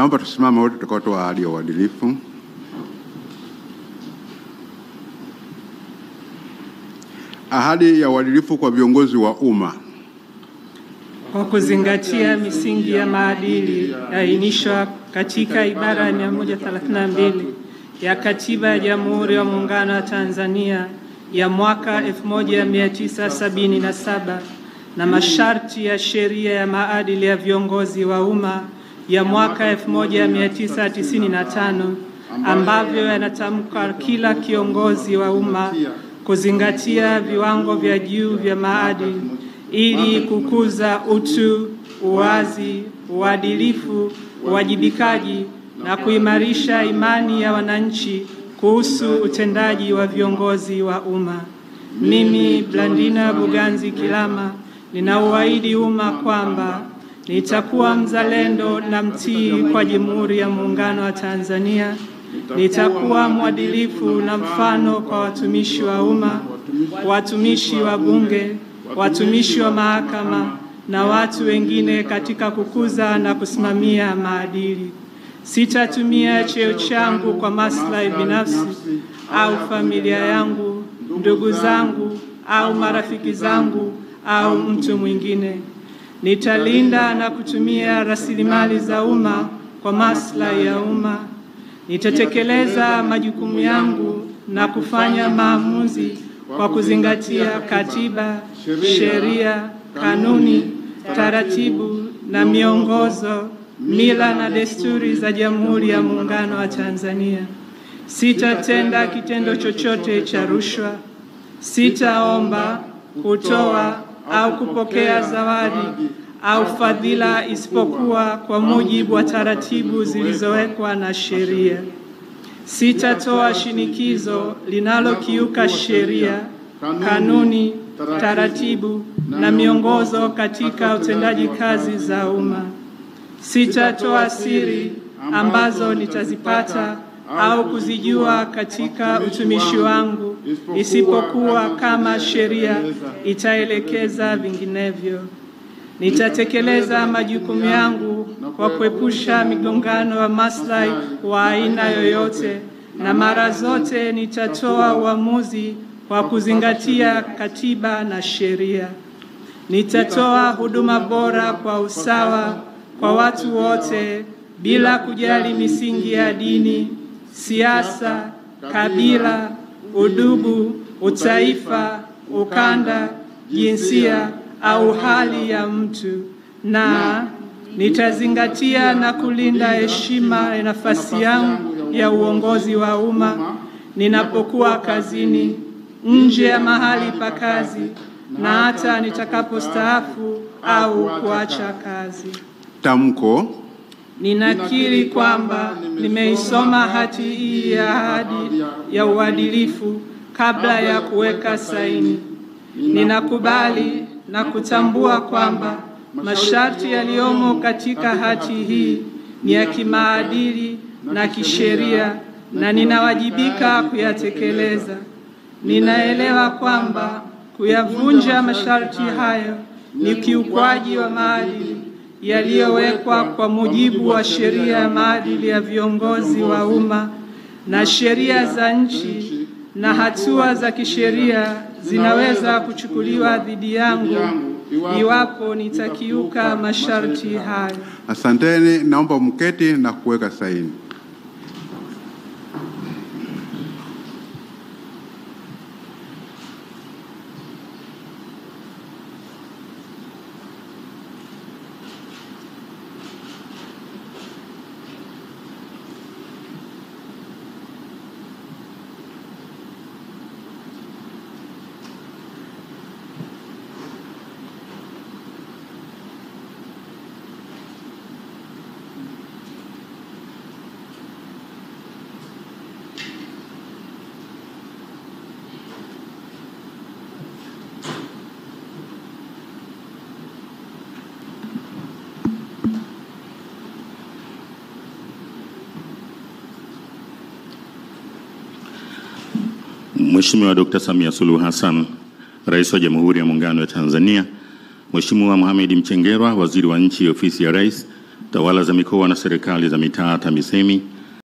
Naomba tusimame wote tutakaotoa ahadi ya uadilifu. Ahadi ya uadilifu kwa viongozi wa umma. Kwa kuzingatia misingi ya maadili yainishwa katika ibara ya 132 ya Katiba ya Jamhuri ya Muungano wa Tanzania ya mwaka 1977 na masharti ya Sheria ya Maadili ya Viongozi wa Umma ya mwaka 1995 ambavyo yanatamka kila kiongozi wa umma kuzingatia viwango vya juu vya maadili ili kukuza utu, uwazi, uadilifu, uwajibikaji na kuimarisha imani ya wananchi kuhusu utendaji wa viongozi wa umma. Mimi Blandina Buganzi Kilama ninauahidi umma kwamba nitakuwa mzalendo na mtii kwa Jamhuri ya Muungano wa Tanzania. Nitakuwa mwadilifu na mfano kwa watumishi wa umma, watumishi wa bunge, watumishi wa mahakama na watu wengine katika kukuza na kusimamia maadili. Sitatumia cheo changu kwa maslahi binafsi au familia yangu, ndugu zangu au marafiki zangu au mtu mwingine. Nitalinda na kutumia rasilimali za umma kwa maslahi ya umma. Nitatekeleza majukumu yangu na kufanya maamuzi kwa kuzingatia katiba, sheria, kanuni, taratibu na miongozo, mila na desturi za Jamhuri ya Muungano wa Tanzania. Sitatenda kitendo chochote cha rushwa. Sitaomba, kutoa au kupokea zawadi au fadhila isipokuwa kwa mujibu wa taratibu zilizowekwa na sheria. Sitatoa shinikizo linalokiuka sheria, kanuni, taratibu na miongozo katika utendaji kazi za umma. Sitatoa siri ambazo nitazipata au kuzijua katika utumishi wangu isipokuwa kama sheria itaelekeza vinginevyo. Nitatekeleza majukumu yangu kwa kuepusha migongano wa maslahi wa aina yoyote, na mara zote nitatoa uamuzi kwa kuzingatia katiba na sheria. Nitatoa huduma bora kwa usawa kwa watu wote bila kujali misingi ya dini, siasa, kabila, udugu, utaifa, ukanda, jinsia au hali ya mtu, na nitazingatia na kulinda heshima ya nafasi yangu ya uongozi wa umma ninapokuwa kazini, nje ya mahali pa kazi na hata nitakapostaafu au kuacha kazi. Tamko. Ninakiri kwamba nimeisoma hati hii ya ahadi ya uadilifu kabla ya kuweka saini. Ninakubali na kutambua kwamba masharti yaliyomo katika hati hii ni ya kimaadili na kisheria na ninawajibika kuyatekeleza. Ninaelewa kwamba kuyavunja masharti hayo ni ukiukwaji wa maadili yaliyowekwa kwa mujibu wa sheria ya maadili ya viongozi wa umma na sheria za nchi, na hatua za kisheria zinaweza kuchukuliwa dhidi yangu iwapo nitakiuka masharti hayo. Asanteni, naomba mketi na kuweka saini. Mheshimiwa Dr. Samia Suluhu Hassan, Rais wa Jamhuri ya Muungano wa Tanzania, Mheshimiwa Mohamed Mchengerwa, Waziri wa Nchi, Ofisi ya Rais, tawala za mikoa na serikali za mitaa TAMISEMI